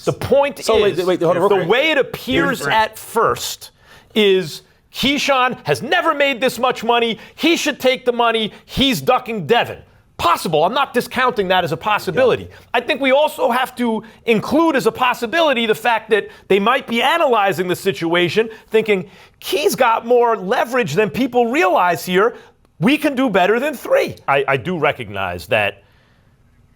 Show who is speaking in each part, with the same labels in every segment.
Speaker 1: The point is, the way it appears at first is Keyshawn has never made this much money. He should take the money. He's ducking Devin. Possible. I'm not discounting that as a possibility. Yeah. I think we also have to include as a possibility the fact that they might be analyzing the situation, thinking, Key's got more leverage than people realize here. We can do better than 3. I do recognize that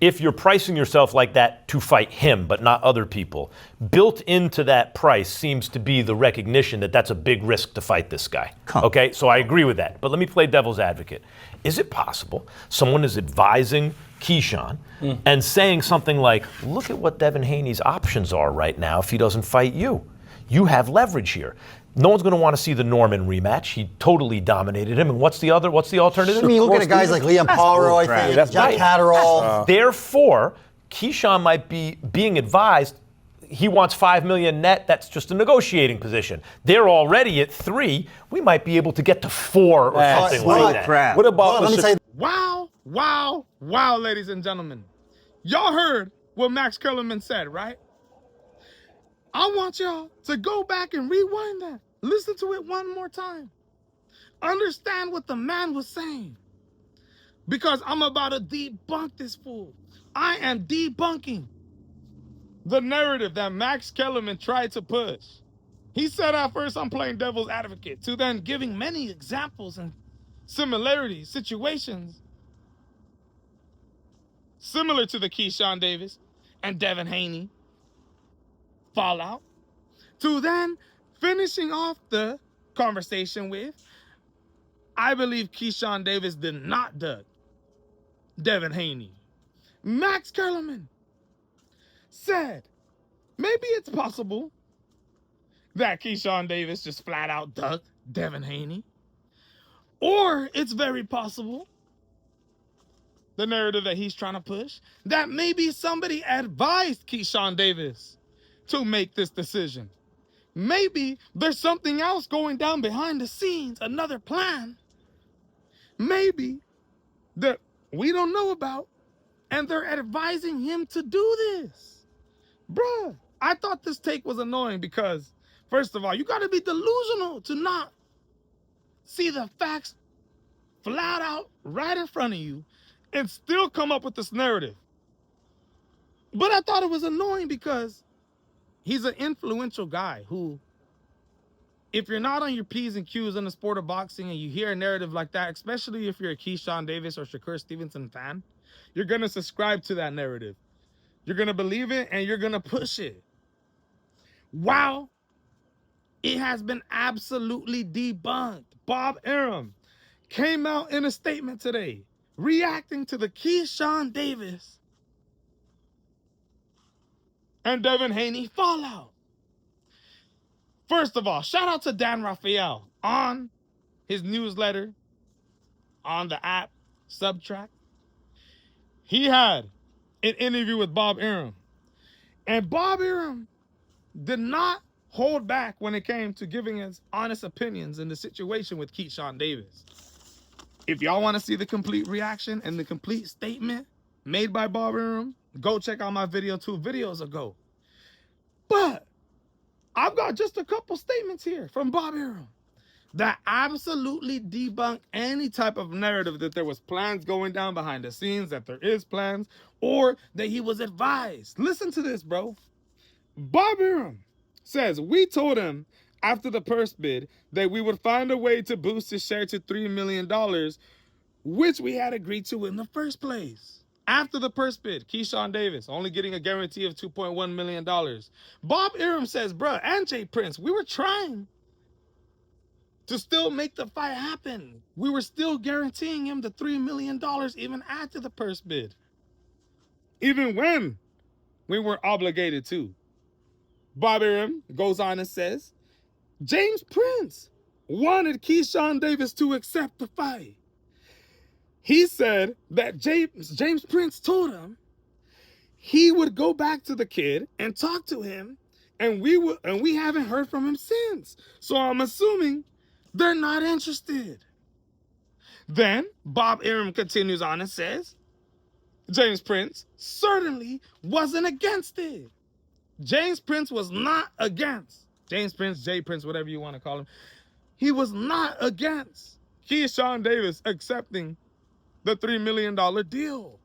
Speaker 1: if you're pricing yourself like that to fight him, but not other people, built into that price seems to be the recognition that that's a big risk to fight this guy. Okay, so I agree with that. But let me play devil's advocate. Is it possible someone is advising Keyshawn and saying something like, look at what Devin Haney's options are right now if he doesn't fight you? You have leverage here. No one's going to want to see the Norman rematch. He totally dominated him. And what's the alternative?
Speaker 2: I mean, look at guys like Liam Poirot, I think, Jack Catterall.
Speaker 1: Therefore, Keyshawn might be being advised he wants $5 million net. That's just a negotiating position. They're already at 3. We might be able to get to 4 or something like that.
Speaker 3: What about
Speaker 2: let me say,
Speaker 4: wow, ladies and gentlemen. Y'all heard what Max Kellerman said, right? I want y'all to go back and rewind that. Listen to it one more time. Understand what the man was saying. Because I'm about to debunk this fool. I am debunking the narrative that Max Kellerman tried to push. He said at first, I'm playing devil's advocate, to then giving many examples and similarities, situations similar to the Keyshawn Davis and Devin Haney fallout, to then finishing off the conversation with, I believe Keyshawn Davis did not duck Devin Haney. Max Kellerman said, maybe it's possible that Keyshawn Davis just flat out ducked Devin Haney. Or it's very possible, the narrative that he's trying to push, that maybe somebody advised Keyshawn Davis to make this decision. Maybe there's something else going down behind the scenes, another plan. Maybe that we don't know about, and they're advising him to do this. Bruh, I thought this take was annoying because, first of all, you gotta be delusional to not see the facts flat out right in front of you and still come up with this narrative. But I thought it was annoying because he's an influential guy who, if you're not on your P's and Q's in the sport of boxing and you hear a narrative like that, especially if you're a Keyshawn Davis or Shakur Stevenson fan, you're going to subscribe to that narrative. You're going to believe it and you're going to push it. Wow. It has been absolutely debunked. Bob Arum came out in a statement today reacting to the Keyshawn Davis and Devin Haney fallout. First of all, shout out to Dan Raphael on his newsletter on the app Subtract. He had an interview with Bob Arum. And Bob Arum did not hold back when it came to giving his honest opinions in the situation with Keyshawn Davis. If y'all want to see the complete reaction and the complete statement made by Bob Arum, go check out my video 2 videos ago. But I've got just a couple statements here from Bob Arum that absolutely debunk any type of narrative that there was plans going down behind the scenes, that there is plans, or that he was advised. Listen to this, bro. Bob Arum says, we told him after the purse bid that we would find a way to boost his share to $3 million, which we had agreed to in the first place. After the purse bid, Keyshawn Davis only getting a guarantee of $2.1 million. Bob Arum says, bruh, and Jay Prince, we were trying to still make the fight happen. We were still guaranteeing him the $3 million even after the purse bid. Even when we were obligated to. Bob Arum goes on and says, James Prince wanted Keyshawn Davis to accept the fight. He said that James Prince told him he would go back to the kid and talk to him, and we haven't heard from him since. So I'm assuming they're not interested. Then Bob Arum continues on and says, James Prince certainly wasn't against it. James Prince was not against. James Prince, Jay Prince, whatever you want to call him. He was not against Keyshawn Davis accepting the $3 million deal.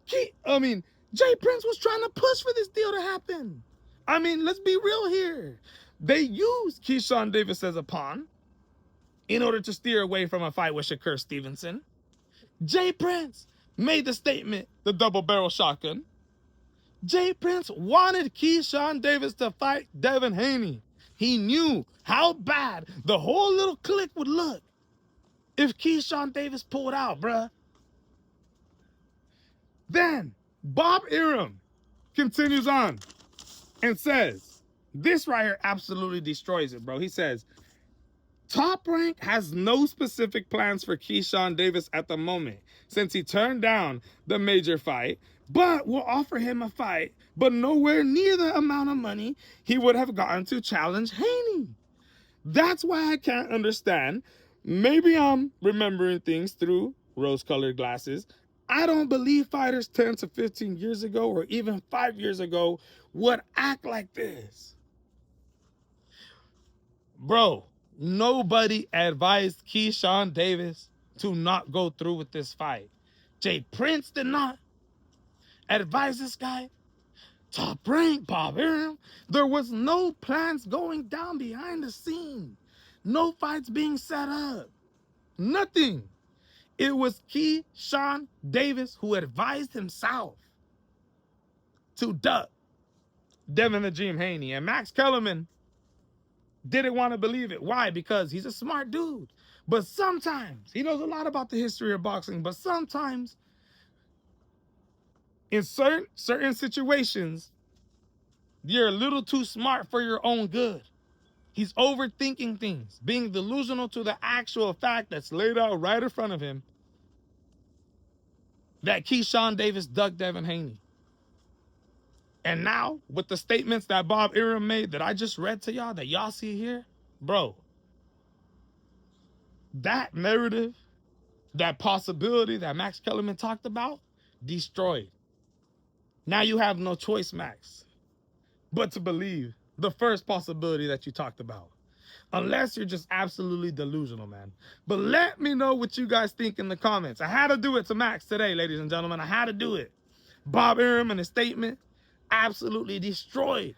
Speaker 4: Jay Prince was trying to push for this deal to happen. I mean, let's be real here. They used Keyshawn Davis as a pawn in order to steer away from a fight with Shakur Stevenson. Jay Prince made the statement, the double barrel shotgun. Jay Prince wanted Keyshawn Davis to fight Devin Haney. He knew how bad the whole little clique would look if Keyshawn Davis pulled out, bruh. Then Bob Arum continues on and says, this right here absolutely destroys it, bro. He says, Top Rank has no specific plans for Keyshawn Davis at the moment since he turned down the major fight, but will offer him a fight, but nowhere near the amount of money he would have gotten to challenge Haney. That's why I can't understand. Maybe I'm remembering things through rose-colored glasses. I don't believe fighters 10 to 15 years ago or even 5 years ago would act like this. Bro, nobody advised Keyshawn Davis to not go through with this fight. Jay Prince did not advise this guy. Top Rank, Bob Arum. There was no plans going down behind the scene. No fights being set up. Nothing. It was Keyshawn Davis who advised himself to duck Devin the Dream Haney. And Max Kellerman didn't want to believe it. Why? Because he's a smart dude. But sometimes, he knows a lot about the history of boxing, but sometimes, in certain situations, you're a little too smart for your own good. He's overthinking things, being delusional to the actual fact that's laid out right in front of him that Keyshawn Davis ducked Devin Haney. And now, with the statements that Bob Arum made that I just read to y'all, that y'all see here, bro, that narrative, that possibility that Max Kellerman talked about, destroyed. Now you have no choice, Max, but to believe the first possibility that you talked about. Unless you're just absolutely delusional, man. But let me know what you guys think in the comments. I had to do it to Max today, ladies and gentlemen. I had to do it. Bob Arum in his statement absolutely destroyed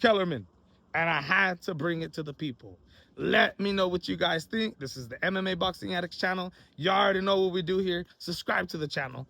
Speaker 4: Kellerman. And I had to bring it to the people. Let me know what you guys think. This is the MMA Boxing Addicts channel. You already know what we do here. Subscribe to the channel.